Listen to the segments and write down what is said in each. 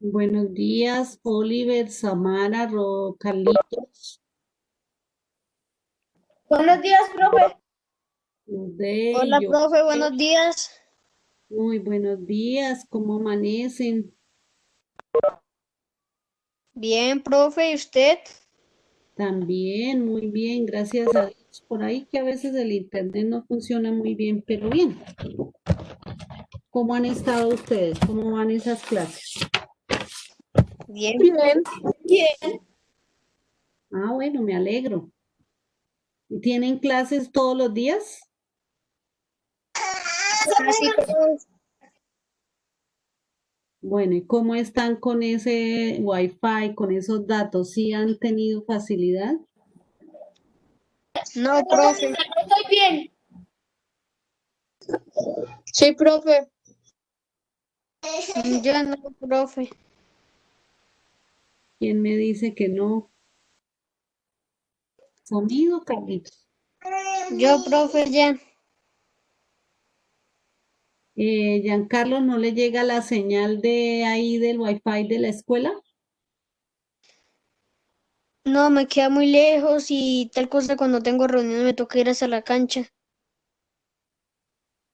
Buenos días, Oliver, Samara, Carlitos, Buenos días, profe. Udey, Hola, yo. profe, buenos días. Muy buenos días, ¿cómo amanecen? Bien, profe, ¿y usted? También, muy bien, gracias a Dios. Por ahí que a veces el internet no funciona muy bien, pero bien. ¿Cómo han estado ustedes? ¿Cómo van esas clases? Bien. Bien. Ah, bueno, me alegro. ¿Y tienen clases todos los días? Casi todos. Bueno, ¿y cómo están con ese Wi-Fi, con esos datos? ¿Sí han tenido facilidad? No, profe. Estoy bien. Sí, profe. Yo no, profe. ¿Quién me dice que no? Sonido, Carlitos. Yo, profe, ya. Giancarlo, ¿no le llega la señal de ahí del Wi-Fi de la escuela? No, me queda muy lejos y tal cosa cuando tengo reunión me toca ir hacia la cancha.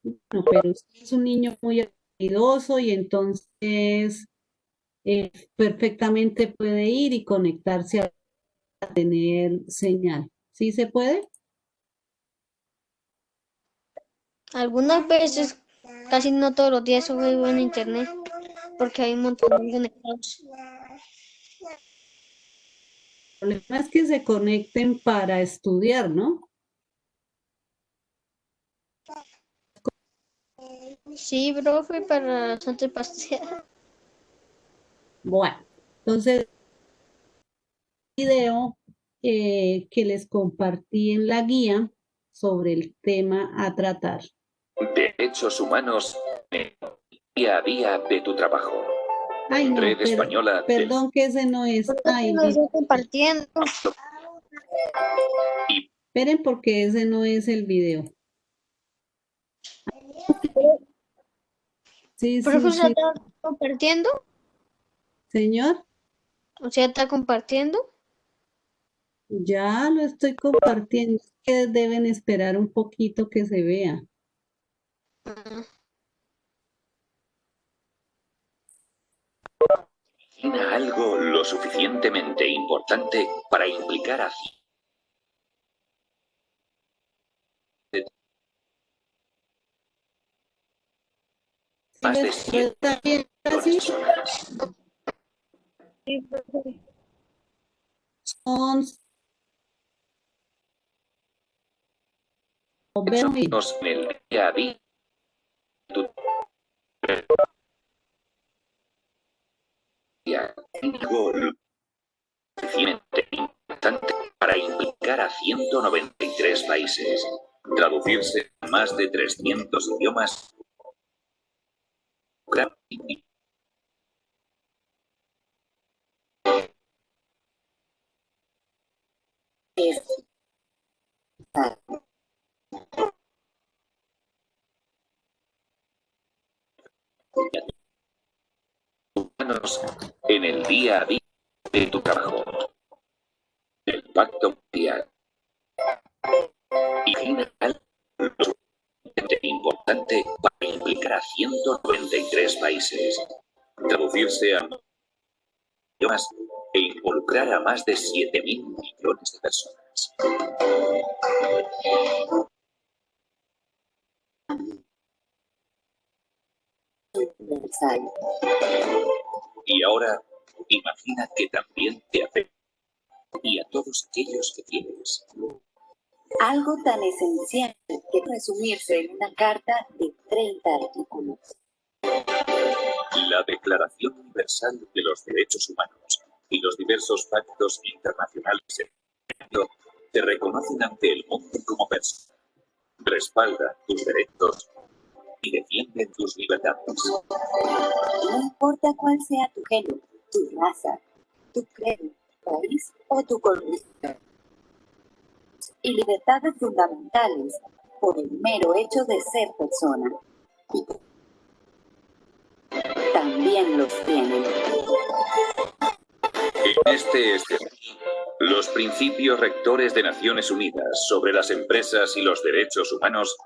No, pero usted es un niño muy habilidoso y entonces perfectamente puede ir y conectarse a tener señal. ¿Sí se puede? Algunas veces, casi no todos los días, juego en internet porque hay un montón de conectados. El problema es que se conecten para estudiar, ¿no? Sí, profe, para Santa Pastear. Bueno, entonces, video que les compartí en la guía sobre el tema a tratar. Derechos humanos en día a día de tu trabajo. Ay, no, Red Española del... perdón que ese no es. Profe, Ay, lo estoy compartiendo. Y esperen porque ese no es el video. Sí, Profe, sí, ¿usted sí. está compartiendo? Señor, ¿Usted está compartiendo? ya lo estoy compartiendo. Es que deben esperar un poquito que se vea. Ah, imagina algo lo suficientemente importante para implicar a ¿Sí más lo de está 7 bien así? personas. sí, profe. Son, Derechos veo bien. humanos en el día a día de tu día. Algo lo suficientemente importante para implicar a 193 países. Traducirse a más de 300 idiomas. Humanos en el día a día de tu trabajo. El pacto mundial. Y general, lo suficientemente importante para implicar a 193 países. Traducirse a idiomas e involucrar a más de 7.000 millones de personas. Y ahora, imagina que también te afecta y a todos aquellos que quieres. Algo tan esencial que resumirse en una carta de 30 artículos. La Declaración Universal de los Derechos Humanos y los diversos pactos internacionales te reconocen ante el mundo como persona, respaldan tus derechos y defienden tus libertades. No importa cuál sea tu género, tu raza, tu credo, país o tu condición. Y libertades fundamentales por el mero hecho de ser persona. Y también los tienen. este escenario, los principios rectores de Naciones Unidas sobre las empresas y los derechos humanos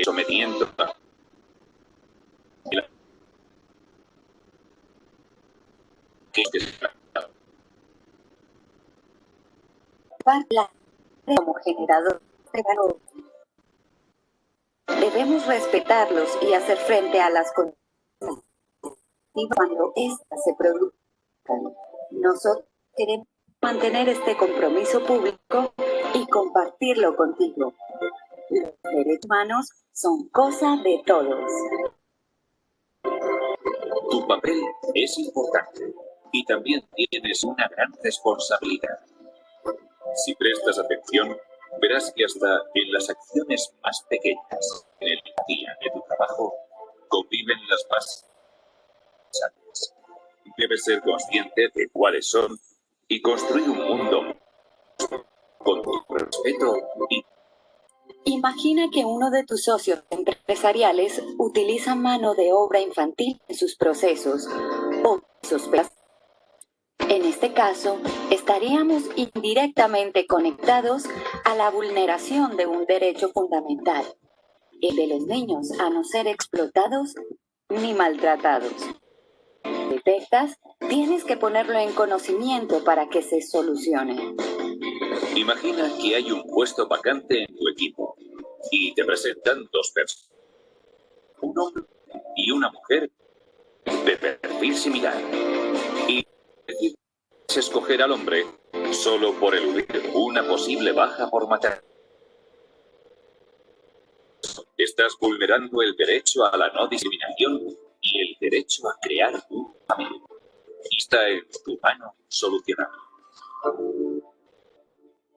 sometiendo a como generador de valor. Debemos respetarlos y hacer frente a las condiciones cuando éstas se produzcan. Nosotros queremos mantener este compromiso público y compartirlo contigo. Los derechos humanos son cosa de todos. Tu papel es importante y también tienes una gran responsabilidad. Si prestas atención, verás que hasta en las acciones más pequeñas, en el día de tu trabajo, conviven las más sanas. Debes ser consciente de cuáles son y construir un mundo con respeto y... Imagina que uno de tus socios empresariales utiliza mano de obra infantil en sus procesos o sospechas. En este caso, estaríamos indirectamente conectados a la vulneración de un derecho fundamental, el de los niños a no ser explotados ni maltratados. Si detectas, tienes que ponerlo en conocimiento para que se solucione. Imagina que hay un puesto vacante en tu equipo y te presentan dos personas, un hombre y una mujer de perfil similar. Y decides escoger al hombre solo por eludir una posible baja por maternidad. Estás vulnerando el derecho a la no discriminación y el derecho a crear una familia. Está en tu mano solucionarlo.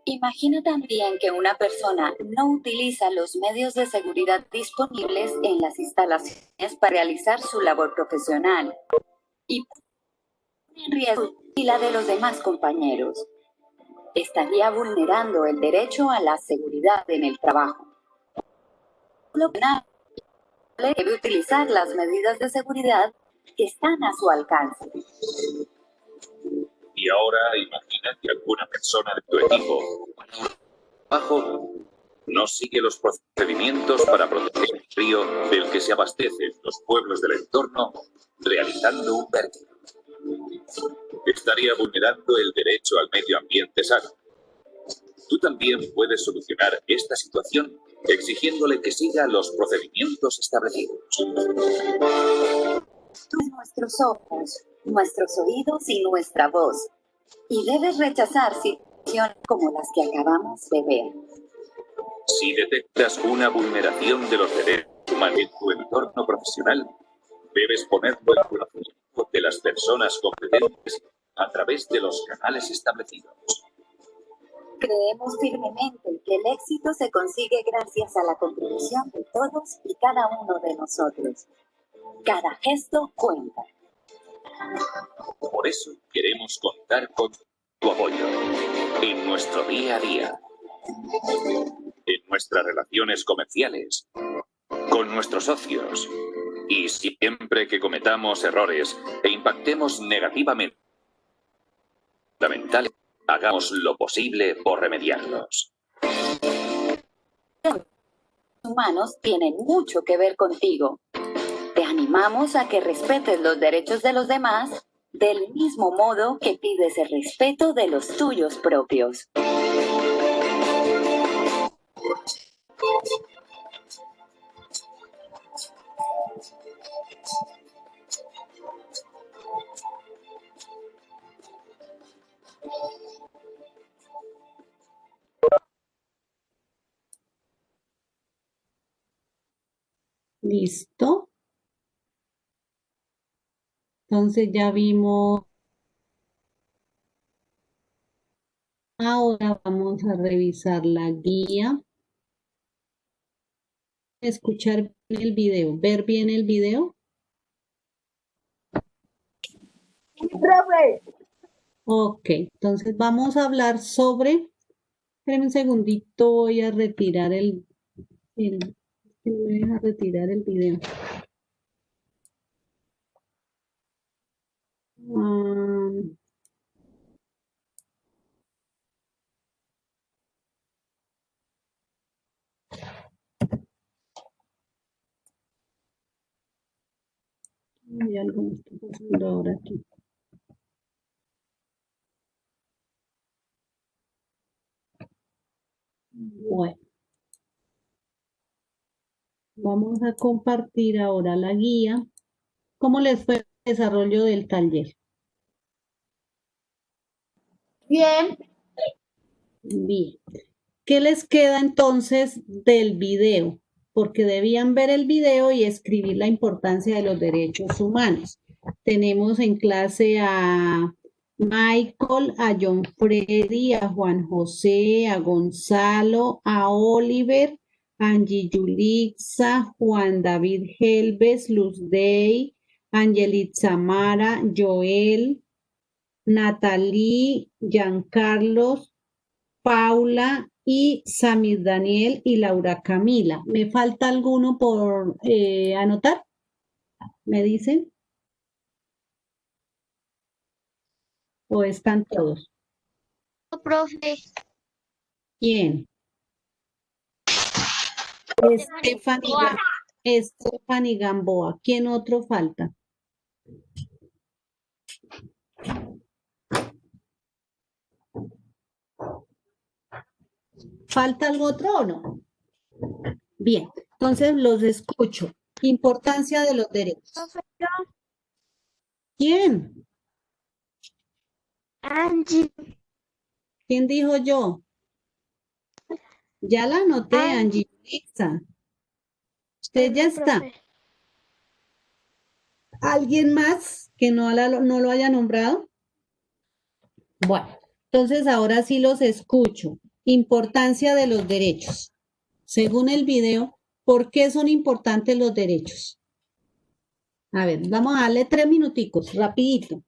Imagina también que una persona no utiliza los medios de seguridad disponibles en las instalaciones para realizar su labor profesional y pone en riesgo la de los demás compañeros. Estaría vulnerando el derecho a la seguridad en el trabajo. Lo que debe utilizar las medidas de seguridad que están a su alcance. Y ahora imagina que alguna persona de tu equipo bajo no sigue los procedimientos para proteger el río del que se abastecen los pueblos del entorno, realizando un vertido. Estaría vulnerando el derecho al medio ambiente sano. Tú también puedes solucionar esta situación exigiéndole que siga los procedimientos establecidos. Nuestros ojos, nuestros oídos y nuestra voz. Y debes rechazar situaciones como las que acabamos de ver. Si detectas una vulneración de los derechos humanos en tu entorno profesional, debes ponerlo en conocimiento de las personas competentes a través de los canales establecidos. Creemos firmemente que el éxito se consigue gracias a la contribución de todos y cada uno de nosotros. Cada gesto cuenta. Por eso queremos contar con tu apoyo en nuestro día a día, en nuestras relaciones comerciales, con nuestros socios y siempre que cometamos errores e impactemos negativamente, fundamentales, hagamos lo posible por remediarlos. Los humanos tienen mucho que ver contigo. Te animamos a que respetes los derechos de los demás del mismo modo que pides el respeto de los tuyos propios. ¿Listo? Entonces ya vimos. Ahora vamos a revisar la guía. Escuchar bien el video, ver bien el video. Profe. Ok, entonces vamos a hablar sobre. Espérenme un segundito, voy a retirar el Que no me deja retirar el video. Ah, hay algo me está pasando ahora aquí. Bueno, vamos a compartir ahora la guía. ¿Cómo les fue el desarrollo del taller? Bien. Bien. ¿Qué les queda entonces del video? Porque debían ver el video y escribir la importancia de los derechos humanos. Tenemos en clase a Michael, a John Freddy, a Juan José, a Gonzalo, a Oliver, a Angie Yulixa, Juan David Helves, Luz Day, Angelitza Mara, Joel, Natalie, Giancarlos, Paula y Samir Daniel y Laura Camila. ¿Me falta alguno por anotar? ¿Me dicen? ¿O están todos? Profe. ¿Quién? Stephanie Gamboa. ¿Quién otro falta? ¿Falta algo otro o no? Bien, entonces los escucho. Importancia de los derechos. Profe, ¿Quién? Angie. ¿Quién dijo yo? Ya la anoté, Angie. Usted ya está. Profe. ¿Alguien más que no lo haya nombrado? Bueno, entonces ahora sí los escucho. Importancia de los derechos. Según el video, ¿por qué son importantes los derechos? A ver, vamos a darle 3 minuticos, rapidito.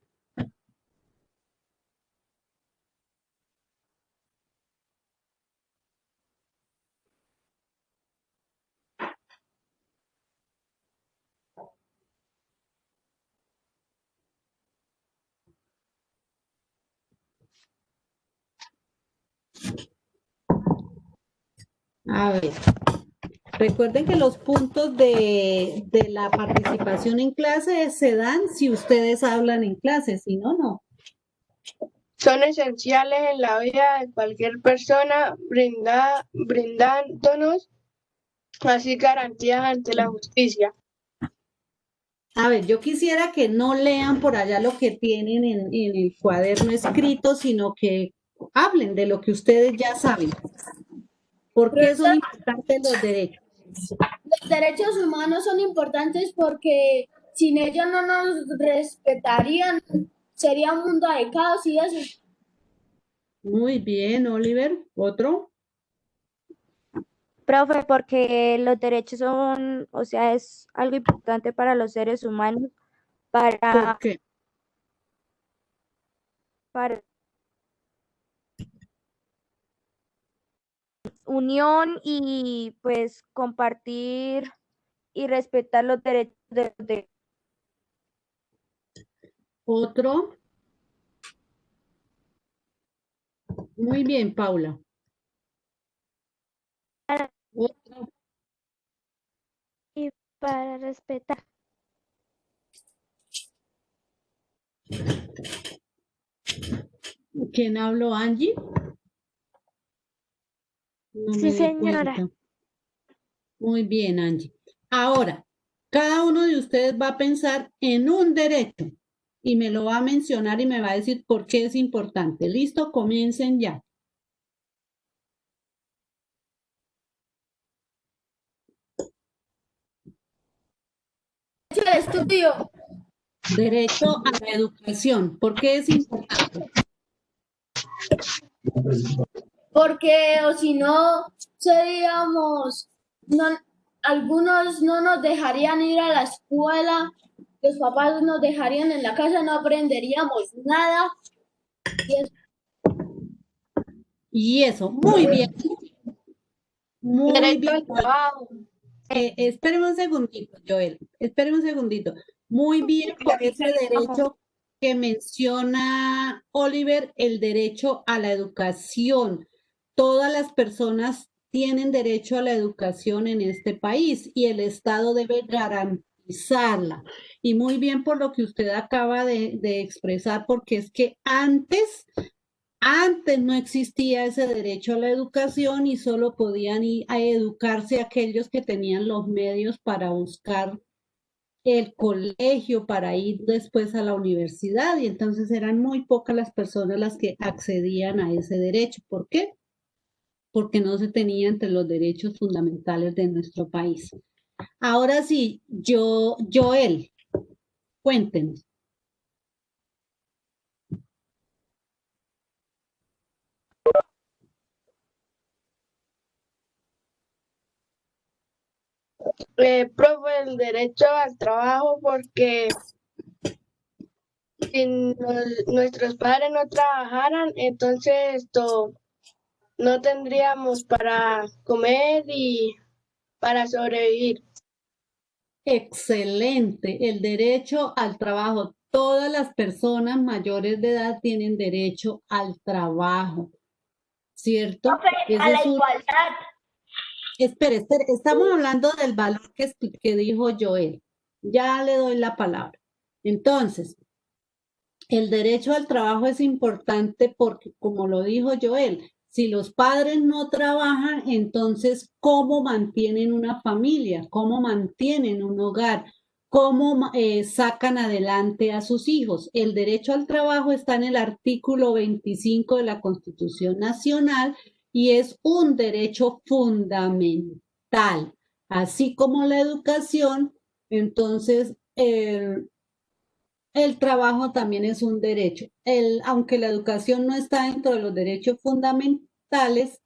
A ver, recuerden que los puntos de la participación en clase se dan si ustedes hablan en clase, si no, no. Son esenciales en la vida de cualquier persona, brindándonos así garantías ante la justicia. A ver, yo quisiera que no lean por allá lo que tienen en el cuaderno escrito, sino que hablen de lo que ustedes ya saben. ¿Por qué son importantes los derechos? Los derechos humanos son importantes porque sin ellos no nos respetarían, sería un mundo de caos y eso. Muy bien, Oliver. ¿Otro? Profe, porque los derechos son, o sea, es algo importante para los seres humanos, ¿Por para qué? unión y pues compartir y respetar los derechos de ¿Otro? Muy bien, Paula. ¿Otro? y para respetar. ¿Quién habló, Angie? No me Sí, di señora. cuenta. Muy bien, Angie. Ahora, cada uno de ustedes va a pensar en un derecho y me lo va a mencionar y me va a decir por qué es importante. ¿Listo? Comiencen ya. Derecho al estudio, Derecho a la educación. ¿Por qué es importante? porque o si no, seríamos, algunos no nos dejarían ir a la escuela, los papás nos dejarían en la casa, no aprenderíamos nada. Y eso, muy bien. Muy Derecho bien. al trabajo. Espéreme un segundito, Joel, espéreme un segundito. Muy bien por ese derecho que menciona Oliver, el derecho a la educación. Todas las personas tienen derecho a la educación en este país y el Estado debe garantizarla. Y muy bien por lo que usted acaba de expresar, porque es que antes no existía ese derecho a la educación y solo podían ir a educarse aquellos que tenían los medios para buscar el colegio, para ir después a la universidad, y entonces eran muy pocas las personas las que accedían a ese derecho. ¿Por qué? Porque no se tenía entre los derechos fundamentales de nuestro país. Ahora sí, Joel, cuéntenos. Profe, el derecho al trabajo, porque si nuestros padres no trabajaran, entonces no tendríamos para comer y para sobrevivir. Excelente, el derecho al trabajo. Todas las personas mayores de edad tienen derecho al trabajo, ¿cierto? Ese es un... Espere, estamos hablando del valor que dijo Joel. Ya le doy la palabra. Entonces, el derecho al trabajo es importante porque, como lo dijo Joel, si los padres no trabajan, entonces, ¿cómo mantienen una familia? ¿Cómo mantienen un hogar? ¿Cómo sacan adelante a sus hijos? El derecho al trabajo está en el artículo 25 de la Constitución Nacional y es un derecho fundamental, así como la educación. Entonces, el trabajo también es un derecho. Aunque la educación no está dentro de los derechos fundamentales,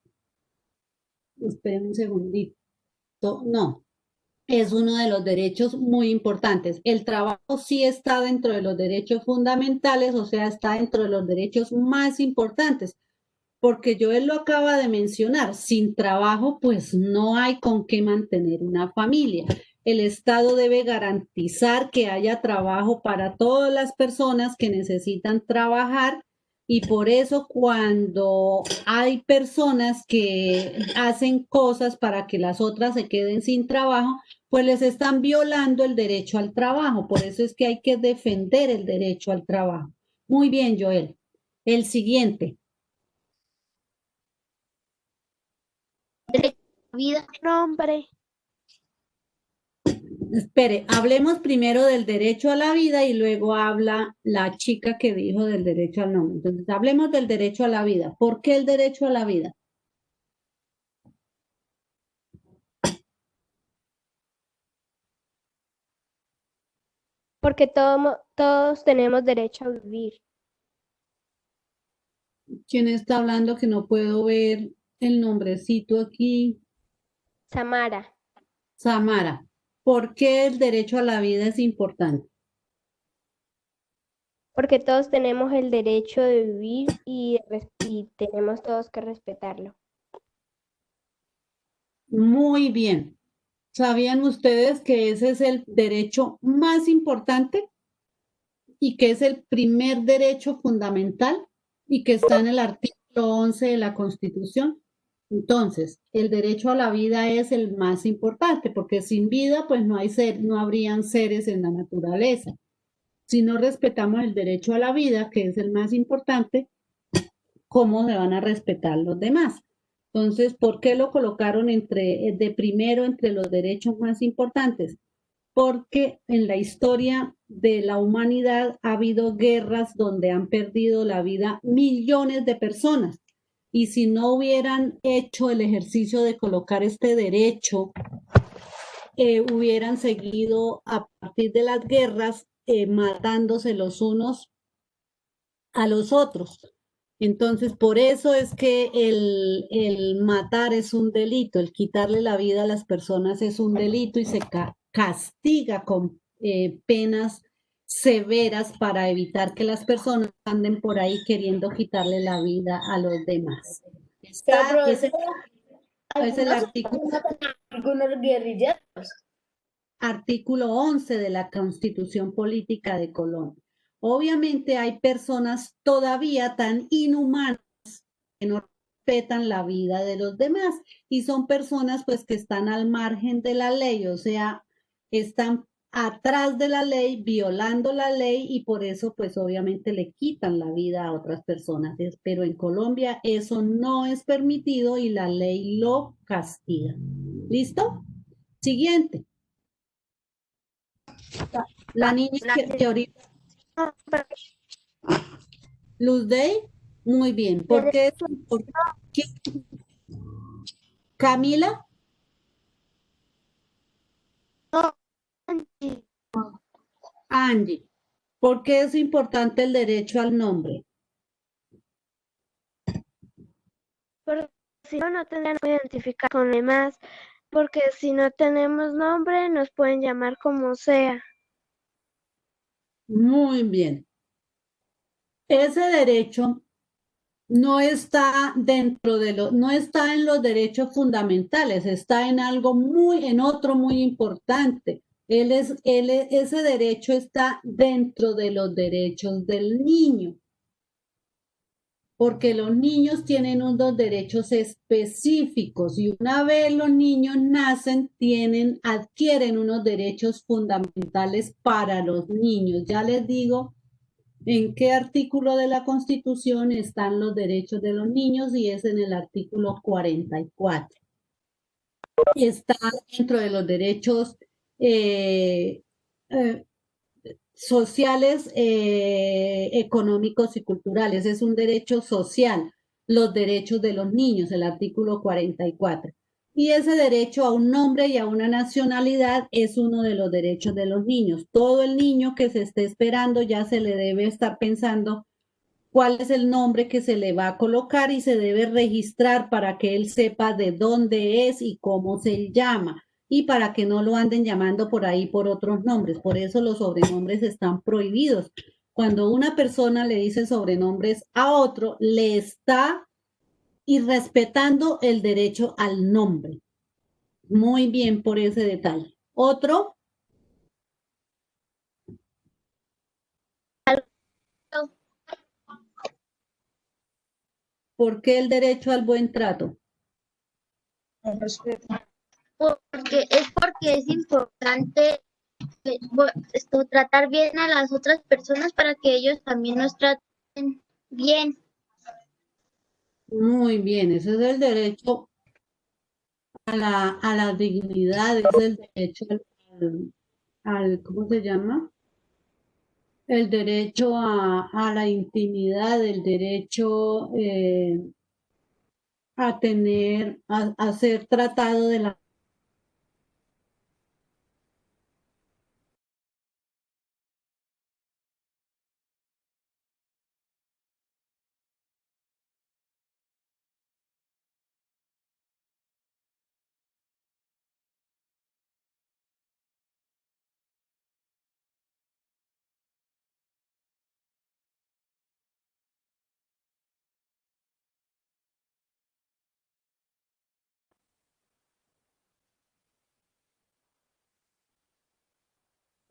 esperen un segundito, no, es uno de los derechos muy importantes. El trabajo sí está dentro de los derechos fundamentales, o sea, está dentro de los derechos más importantes, porque Joel lo acaba de mencionar, sin trabajo pues no hay con qué mantener una familia. El Estado debe garantizar que haya trabajo para todas las personas que necesitan trabajar y por eso cuando hay personas que hacen cosas para que las otras se queden sin trabajo, pues les están violando el derecho al trabajo. Por eso es que hay que defender el derecho al trabajo. Muy bien, Joel. El siguiente. Vida. Nombre. Espere, hablemos primero del derecho a la vida y luego habla la chica que dijo del derecho al nombre. Entonces, hablemos del derecho a la vida. ¿Por qué el derecho a la vida? Porque todos tenemos derecho a vivir. ¿Quién está hablando que no puedo ver el nombrecito aquí? Samara. Samara. ¿Por qué el derecho a la vida es importante? Porque todos tenemos el derecho de vivir y tenemos todos que respetarlo. Muy bien. ¿Sabían ustedes que ese es el derecho más importante y que es el primer derecho fundamental y que está en el artículo 11 de la Constitución? Entonces, el derecho a la vida es el más importante porque sin vida pues no habrían seres en la naturaleza. Si no respetamos el derecho a la vida, que es el más importante, ¿cómo se van a respetar los demás? Entonces, ¿por qué lo colocaron de primero entre los derechos más importantes? Porque en la historia de la humanidad ha habido guerras donde han perdido la vida millones de personas. Y si no hubieran hecho el ejercicio de colocar este derecho, hubieran seguido a partir de las guerras matándose los unos a los otros. Entonces, por eso es que el matar es un delito, el quitarle la vida a las personas es un delito y se castiga con penas severas para evitar que las personas anden por ahí queriendo quitarle la vida a los demás. Pero, Es el artículo. algunos guerrilleros. Artículo 11 de la Constitución Política de Colombia. Obviamente hay personas todavía tan inhumanas que no respetan la vida de los demás y son personas pues que están al margen de la ley, o sea, están atrás de la ley, violando la ley y por eso pues obviamente le quitan la vida a otras personas. Pero en Colombia eso no es permitido y la ley lo castiga. ¿Listo? Siguiente. La niña que ahorita, Luz Day, muy bien. ¿Por qué? ¿Por qué? Camila, Angie, ¿por qué es importante el derecho al nombre? Porque si no, no tendrían que identificar con los demás, porque si no tenemos nombre, nos pueden llamar como sea. Muy bien. Ese derecho no está dentro de no está en los derechos fundamentales, está en algo en otro muy importante. Ese derecho está dentro de los derechos del niño, porque los niños tienen unos derechos específicos y una vez los niños nacen, adquieren unos derechos fundamentales para los niños. Ya les digo en qué artículo de la Constitución están los derechos de los niños y es en el artículo 44. Está dentro de los derechos sociales, económicos y culturales. Es un derecho social, los derechos de los niños, el artículo 44. Y ese derecho a un nombre y a una nacionalidad es uno de los derechos de los niños. Todo el niño que se esté esperando ya se le debe estar pensando cuál es el nombre que se le va a colocar y se debe registrar para que él sepa de dónde es y cómo se llama y para que no lo anden llamando por ahí por otros nombres. Por eso los sobrenombres están prohibidos. Cuando una persona le dice sobrenombres a otro, le está irrespetando el derecho al nombre. Muy bien por ese detalle. ¿Otro? ¿Por qué el derecho al buen trato? Porque es importante tratar bien a las otras personas para que ellos también nos traten bien. Muy bien, ese es el derecho a la dignidad, es el derecho ¿cómo se llama? El derecho a la intimidad, el derecho a ser tratado de la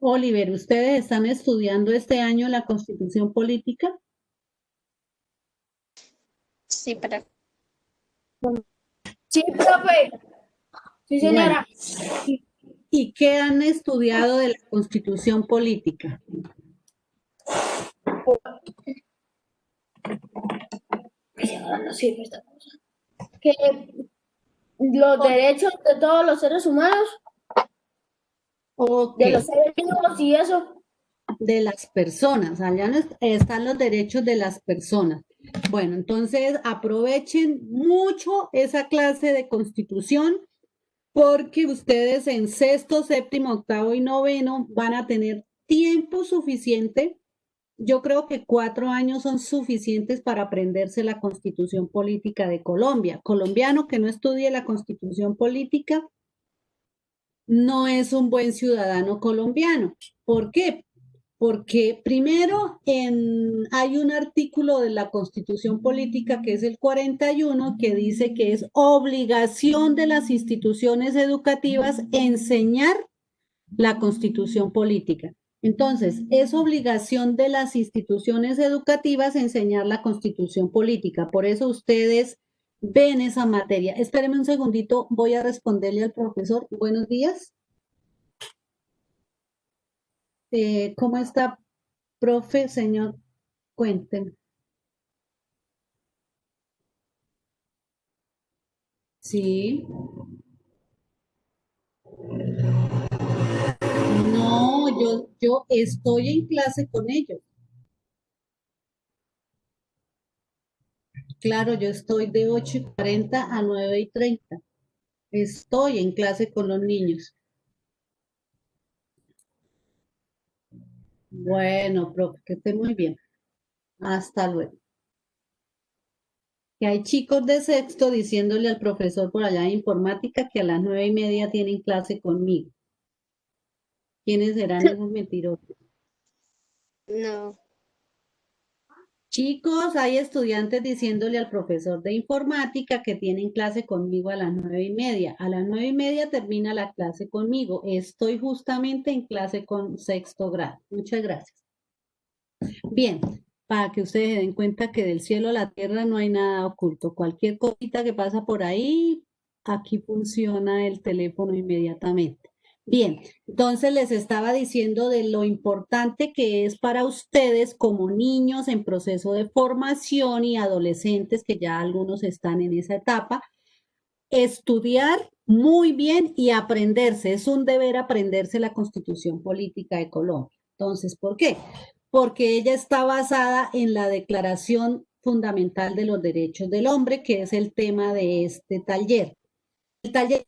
Oliver, ¿ustedes están estudiando este año la Constitución Política? Sí, para Sí, profe. Sí, señora. Bueno, ¿y qué han estudiado de la Constitución Política? Que los derechos de todos los seres humanos, Ok, de los seres vivos y eso. de las personas, allá están los derechos de las personas. Bueno, entonces aprovechen mucho esa clase de Constitución porque ustedes en sexto, séptimo, octavo y noveno van a tener tiempo suficiente. Yo creo que 4 años son suficientes para aprenderse la Constitución Política de Colombia. Colombiano que no estudie la Constitución Política no es un buen ciudadano colombiano. ¿Por qué? Porque primero hay un artículo de la Constitución Política que es el 41 que dice que es obligación de las instituciones educativas enseñar la Constitución Política. Entonces, es obligación de las instituciones educativas enseñar la Constitución Política. Por eso ustedes ven esa materia. Espérenme un segundito, voy a responderle al profesor. Buenos días. ¿Cómo está, profe, señor? Cuéntenme. Sí. No, yo estoy en clase con ellos. Claro, yo estoy de 8:40 a 9:30. Estoy en clase con los niños. Bueno, profe, que esté muy bien. Hasta luego. Que hay chicos de sexto diciéndole al profesor por allá de informática que a las 9:30 tienen clase conmigo. ¿Quiénes serán esos mentirosos? No. Chicos, hay estudiantes diciéndole al profesor de informática que tienen clase conmigo a las 9:30. A las 9:30 termina la clase conmigo. Estoy justamente en clase con sexto grado. Muchas gracias. Bien, para que ustedes se den cuenta que del cielo a la tierra no hay nada oculto. Cualquier cosita que pasa por ahí, aquí funciona el teléfono inmediatamente. Bien, entonces les estaba diciendo de lo importante que es para ustedes como niños en proceso de formación y adolescentes, que ya algunos están en esa etapa, estudiar muy bien y aprenderse. Es un deber aprenderse la Constitución Política de Colombia. Entonces, ¿por qué? Porque ella está basada en la Declaración Fundamental de los Derechos del Hombre, que es el tema de este taller. El taller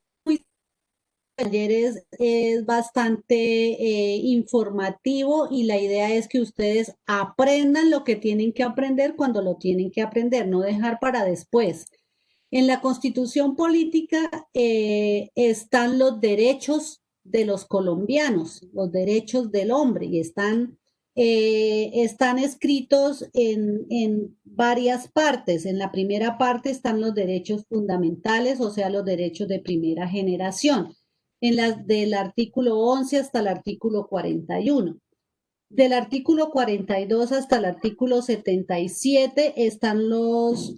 es bastante informativo y la idea es que ustedes aprendan lo que tienen que aprender cuando lo tienen que aprender, no dejar para después. En la Constitución Política están los derechos de los colombianos, los derechos del hombre, y están escritos en varias partes. En la primera parte están los derechos fundamentales, o sea, los derechos de primera generación, del artículo 11 hasta el artículo 41. Del artículo 42 hasta el artículo 77 están los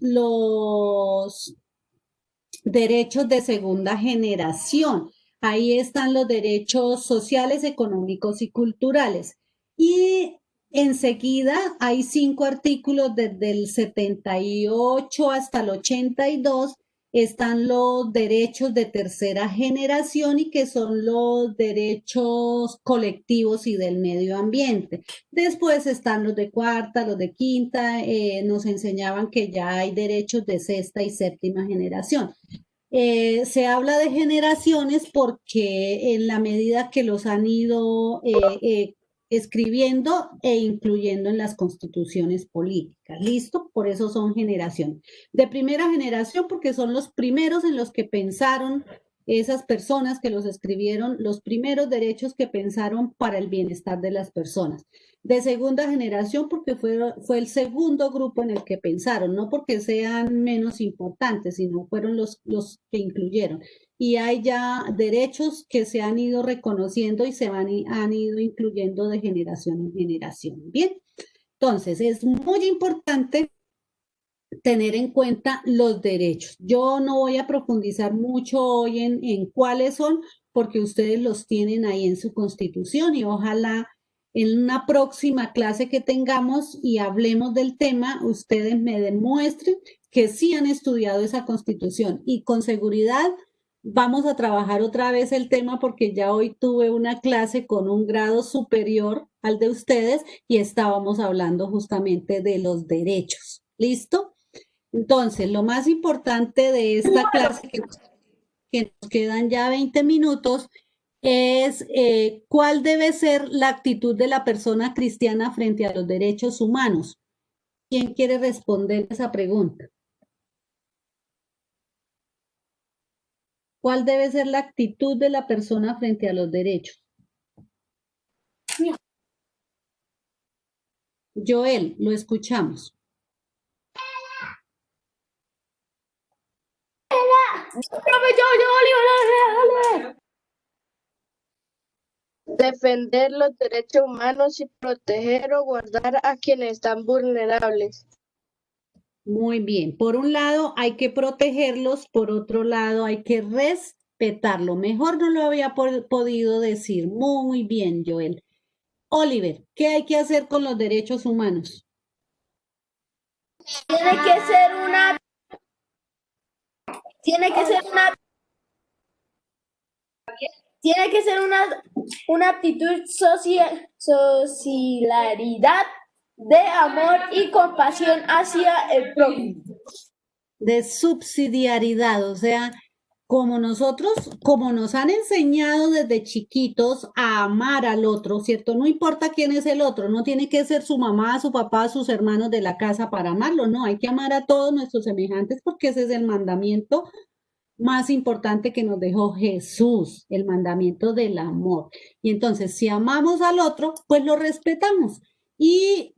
derechos de segunda generación. Ahí están los derechos sociales, económicos y culturales. Y enseguida hay 5 artículos desde el 78 hasta el 82. Están los derechos de tercera generación y que son los derechos colectivos y del medio ambiente. Después están los de cuarta, los de quinta, nos enseñaban que ya hay derechos de sexta y séptima generación. Se habla de generaciones porque en la medida que los han ido escribiendo e incluyendo en las constituciones políticas. ¿Listo? Por eso son generaciones. De primera generación porque son los primeros en los que pensaron esas personas que los escribieron, los primeros derechos que pensaron para el bienestar de las personas. De segunda generación porque fue el segundo grupo en el que pensaron, no porque sean menos importantes, sino fueron los que incluyeron. Y hay ya derechos que se han ido reconociendo y han ido incluyendo de generación en generación. Bien, entonces es muy importante tener en cuenta los derechos. Yo no voy a profundizar mucho hoy en cuáles son, porque ustedes los tienen ahí en su constitución y ojalá en una próxima clase que tengamos y hablemos del tema, ustedes me demuestren que sí han estudiado esa constitución y con seguridad vamos a trabajar otra vez el tema porque ya hoy tuve una clase con un grado superior al de ustedes y estábamos hablando justamente de los derechos. ¿Listo? Entonces, lo más importante de esta clase, que nos quedan ya 20 minutos, es cuál debe ser la actitud de la persona cristiana frente a los derechos humanos. ¿Quién quiere responder esa pregunta? ¿Cuál debe ser la actitud de la persona frente a los derechos? Joel, lo escuchamos. Defender los derechos humanos y proteger o guardar a quienes están vulnerables. Muy bien. Por un lado hay que protegerlos, por otro lado hay que respetarlo. Mejor no lo había podido decir. Muy bien, Joel. Oliver, ¿qué hay que hacer con los derechos humanos? Tiene que ser una actitud solidaridad de amor y compasión hacia el prójimo. De subsidiariedad, o sea, como nosotros, como nos han enseñado desde chiquitos a amar al otro, ¿cierto? No importa quién es el otro, no tiene que ser su mamá, su papá, sus hermanos de la casa para amarlo, no, hay que amar a todos nuestros semejantes porque ese es el mandamiento más importante que nos dejó Jesús, el mandamiento del amor. Y entonces, si amamos al otro, pues lo respetamos. Y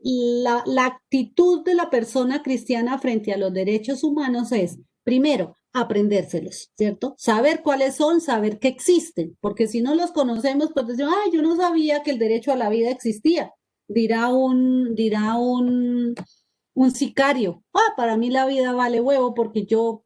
la actitud de la persona cristiana frente a los derechos humanos es, primero, aprendérselos, ¿cierto? Saber cuáles son, saber que existen, porque si no los conocemos, pues decimos, ay, yo no sabía que el derecho a la vida existía. Dirá un sicario, para mí la vida vale huevo porque yo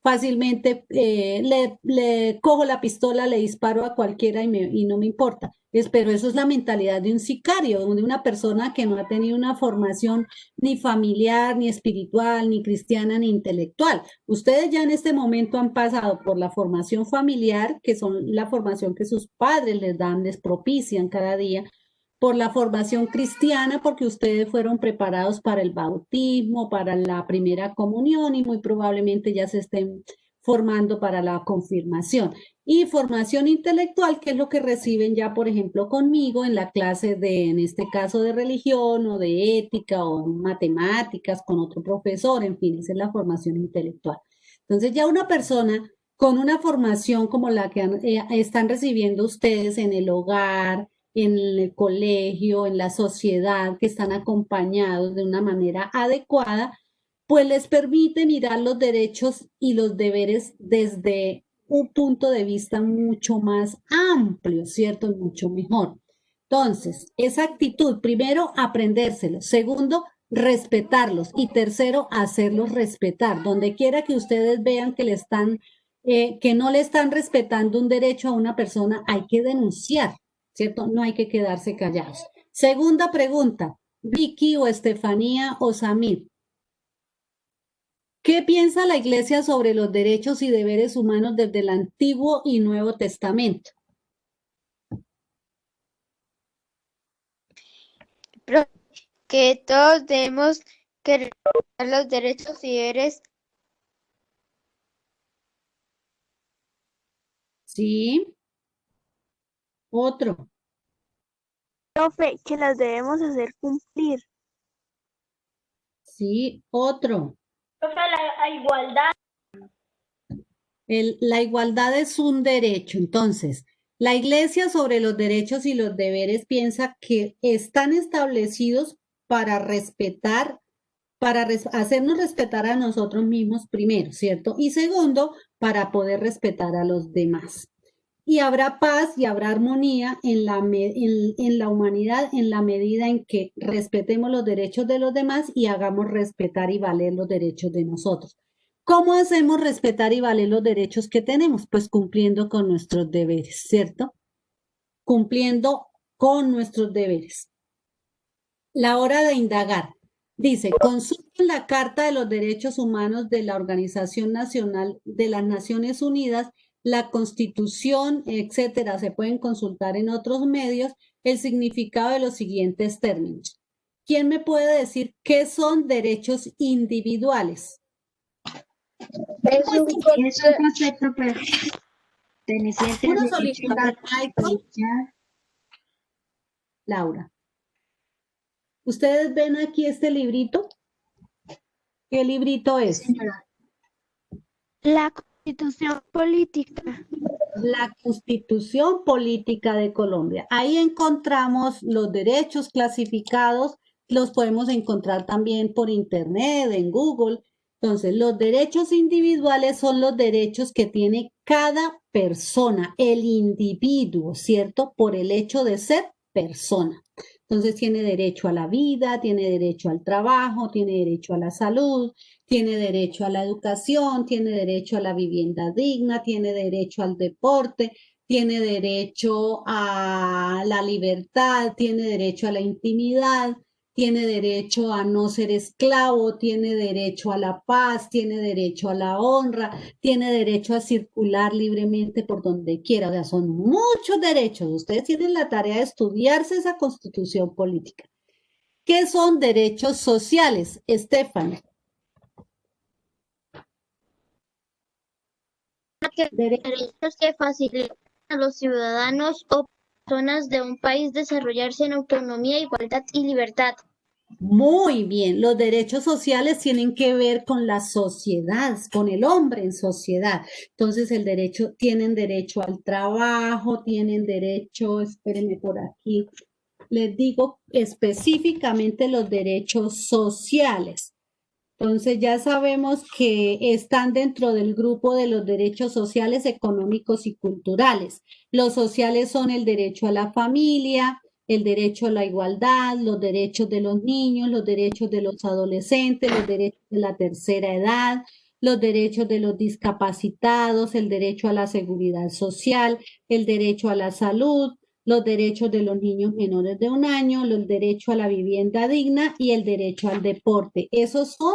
fácilmente le cojo la pistola, le disparo a cualquiera y no me importa. Pero eso es la mentalidad de un sicario, de una persona que no ha tenido una formación ni familiar, ni espiritual, ni cristiana, ni intelectual. Ustedes ya en este momento han pasado por la formación familiar, que son la formación que sus padres les dan, les propician cada día, por la formación cristiana, porque ustedes fueron preparados para el bautismo, para la primera comunión y muy probablemente ya se estén formando para la confirmación. Y formación intelectual, que es lo que reciben ya, por ejemplo, conmigo en la clase de, en este caso, de religión o de ética o matemáticas con otro profesor, en fin, esa es la formación intelectual. Entonces ya una persona con una formación como la que están recibiendo ustedes en el hogar, en el colegio, en la sociedad, que están acompañados de una manera adecuada, pues les permite mirar los derechos y los deberes desde un punto de vista mucho más amplio, ¿cierto? Mucho mejor. Entonces, esa actitud, primero, aprendérselos. Segundo, respetarlos. Y tercero, hacerlos respetar. Donde quiera que ustedes vean que que no le están respetando un derecho a una persona, hay que denunciar, ¿cierto? No hay que quedarse callados. Segunda pregunta, Vicky o Estefanía o Samir. ¿Qué piensa la Iglesia sobre los derechos y deberes humanos desde el Antiguo y Nuevo Testamento? Que todos debemos que respetar los derechos y deberes. Sí. Otro. Profe, que las debemos hacer cumplir. Sí, otro. La igualdad. La igualdad es un derecho. Entonces, la Iglesia sobre los derechos y los deberes piensa que están establecidos para respetar, hacernos respetar a nosotros mismos primero, ¿cierto? Y segundo, para poder respetar a los demás. Y habrá paz y habrá armonía en la humanidad en la medida en que respetemos los derechos de los demás y hagamos respetar y valer los derechos de nosotros. ¿Cómo hacemos respetar y valer los derechos que tenemos? Pues cumpliendo con nuestros deberes, ¿cierto? Cumpliendo con nuestros deberes. La hora de indagar. Dice, consulten la Carta de los Derechos Humanos de la Organización Nacional de las Naciones Unidas, la Constitución, etcétera. Se pueden consultar en otros medios el significado de los siguientes términos. ¿Quién me puede decir qué son derechos individuales? Es un concepto perteneciente Uno al solito, Laura. ¿Ustedes ven aquí este librito? ¿Qué librito es? La Constitución política. La Constitución Política de Colombia. Ahí encontramos los derechos clasificados, los podemos encontrar también por internet, en Google. Entonces, los derechos individuales son los derechos que tiene cada persona, el individuo, ¿cierto? Por el hecho de ser persona. Entonces, tiene derecho a la vida, tiene derecho al trabajo, tiene derecho a la salud, tiene derecho a la educación, tiene derecho a la vivienda digna, tiene derecho al deporte, tiene derecho a la libertad, tiene derecho a la intimidad, tiene derecho a no ser esclavo, tiene derecho a la paz, tiene derecho a la honra, tiene derecho a circular libremente por donde quiera. O sea, son muchos derechos. Ustedes tienen la tarea de estudiarse esa constitución política. ¿Qué son derechos sociales, Estefan? Derechos que facilitan a los ciudadanos o personas de un país desarrollarse en autonomía, igualdad y libertad. Muy bien, los derechos sociales tienen que ver con la sociedad, con el hombre en sociedad. Entonces, tienen derecho al trabajo, tienen derecho, espérenme por aquí, les digo específicamente los derechos sociales. Entonces ya sabemos que están dentro del grupo de los derechos sociales, económicos y culturales. Los sociales son el derecho a la familia, el derecho a la igualdad, los derechos de los niños, los derechos de los adolescentes, los derechos de la tercera edad, los derechos de los discapacitados, el derecho a la seguridad social, el derecho a la salud, los derechos de los niños menores de 1 año, el derecho a la vivienda digna y el derecho al deporte. Esos son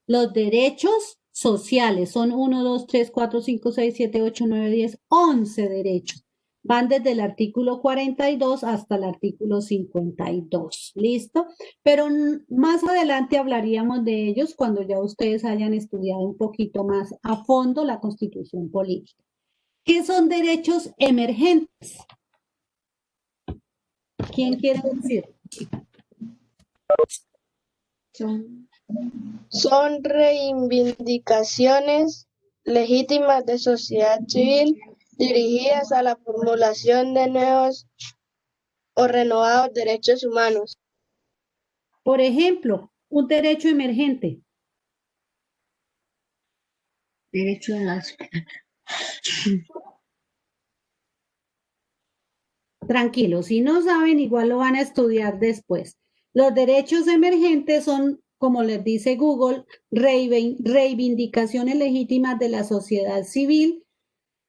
los derechos sociales. Son 1, 2, 3, 4, 5, 6, 7, 8, 9, 10, 11 derechos. Van desde el artículo 42 hasta el artículo 52. ¿Listo? Pero más adelante hablaríamos de ellos cuando ya ustedes hayan estudiado un poquito más a fondo la Constitución Política. ¿Qué son derechos emergentes? ¿Quién quiere decir? Son reivindicaciones legítimas de sociedad civil dirigidas a la formulación de nuevos o renovados derechos humanos. Por ejemplo, un derecho emergente. Derecho a las... Tranquilos, si no saben, igual lo van a estudiar después. Los derechos emergentes son, como les dice Google, reivindicaciones legítimas de la sociedad civil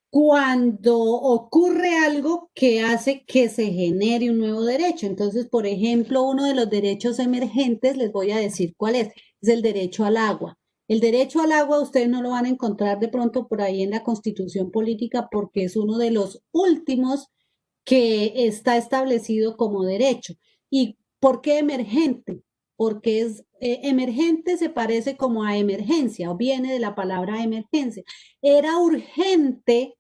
cuando ocurre algo que hace que se genere un nuevo derecho. Entonces, por ejemplo, uno de los derechos emergentes, les voy a decir cuál es el derecho al agua. El derecho al agua ustedes no lo van a encontrar de pronto por ahí en la Constitución Política porque es uno de los últimos que está establecido como derecho. ¿Y por qué emergente? Porque emergente se parece como a emergencia o viene de la palabra emergencia. Era urgente,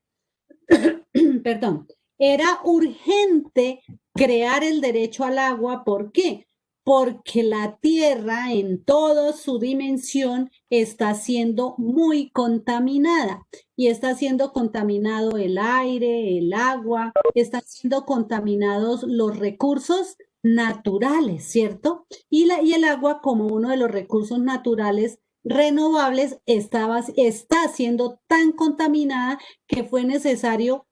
perdón, era urgente crear el derecho al agua. ¿Por qué? Porque la tierra en toda su dimensión está siendo muy contaminada y está siendo contaminado el aire, el agua, están siendo contaminados los recursos naturales, ¿cierto? Y el agua como uno de los recursos naturales renovables está siendo tan contaminada que fue necesario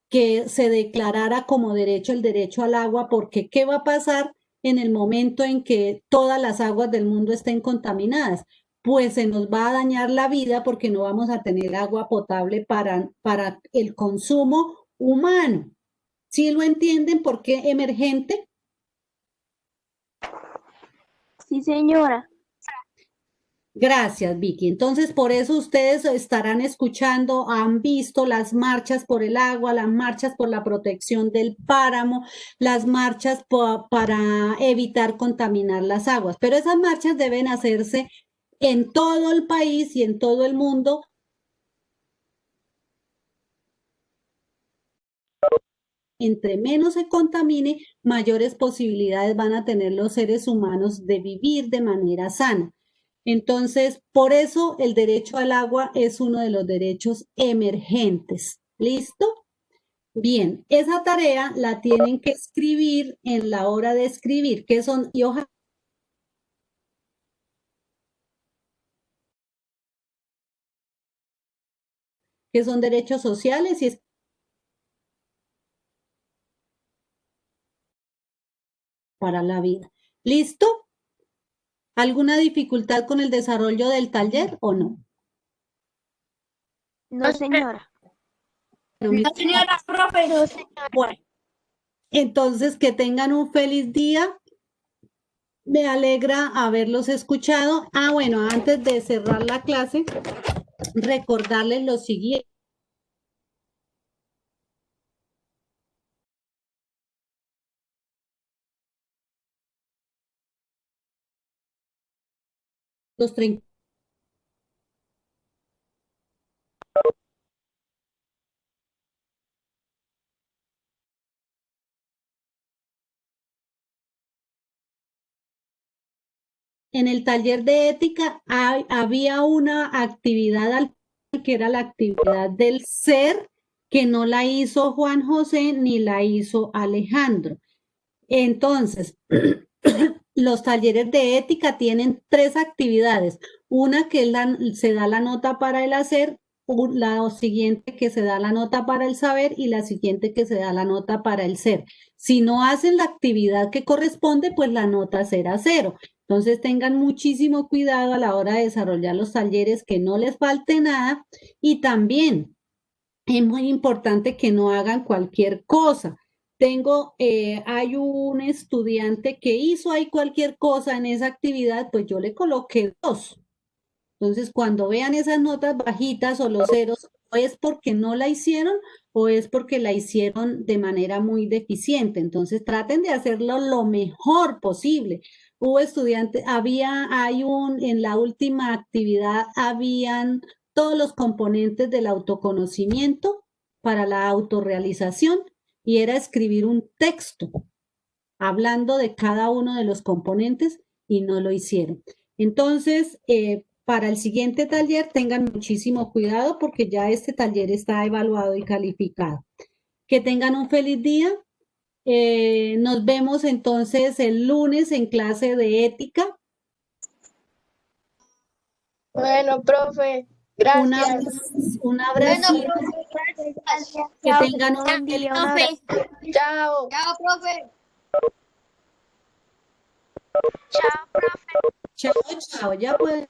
que se declarara como derecho el derecho al agua, porque ¿qué va a pasar en el momento en que todas las aguas del mundo estén contaminadas? Pues se nos va a dañar la vida porque no vamos a tener agua potable para el consumo humano. ¿Sí lo entienden por qué emergente? Sí, señora. Gracias, Vicky. Entonces, por eso ustedes estarán escuchando, han visto las marchas por el agua, las marchas por la protección del páramo, las marchas para evitar contaminar las aguas. Pero esas marchas deben hacerse en todo el país y en todo el mundo. Entre menos se contamine, mayores posibilidades van a tener los seres humanos de vivir de manera sana. Entonces, por eso el derecho al agua es uno de los derechos emergentes. ¿Listo? Bien, esa tarea la tienen que escribir en la hora de escribir, que son, y ojalá que son derechos sociales y es para la vida. ¿Listo? ¿Alguna dificultad con el desarrollo del taller o no? No, señora. Pero mira, Señora profe. No, señora. bueno, entonces que tengan un feliz día. Me alegra haberlos escuchado. Ah, bueno, antes de cerrar la clase, recordarles lo siguiente. Los 30. En el taller de ética había una actividad que era la actividad del ser, que no la hizo Juan José ni la hizo Alejandro. Entonces, los talleres de ética tienen 3 actividades. Una que se da la nota para el hacer, la siguiente que se da la nota para el saber y la siguiente que se da la nota para el ser. Si no hacen la actividad que corresponde, pues la nota será 0. Entonces tengan muchísimo cuidado a la hora de desarrollar los talleres, que no les falte nada, y también es muy importante que no hagan cualquier cosa. Hay un estudiante que hizo ahí cualquier cosa en esa actividad, pues yo le coloqué 2. Entonces, cuando vean esas notas bajitas o los ceros, o es porque no la hicieron o es porque la hicieron de manera muy deficiente. Entonces, traten de hacerlo lo mejor posible. Hubo estudiantes, en la última actividad, habían todos los componentes del autoconocimiento para la autorrealización y era escribir un texto hablando de cada uno de los componentes y no lo hicieron. Entonces, para el siguiente taller tengan muchísimo cuidado porque ya este taller está evaluado y calificado. Que tengan un feliz día. Nos vemos entonces el lunes en clase de ética. Bueno, profe, Un gracias. abrazo. Que Chao, que tengan tenga buen día. Un abrazo. Chao. Chao, profe. Chao, profe. chao, chao. Ya pueden.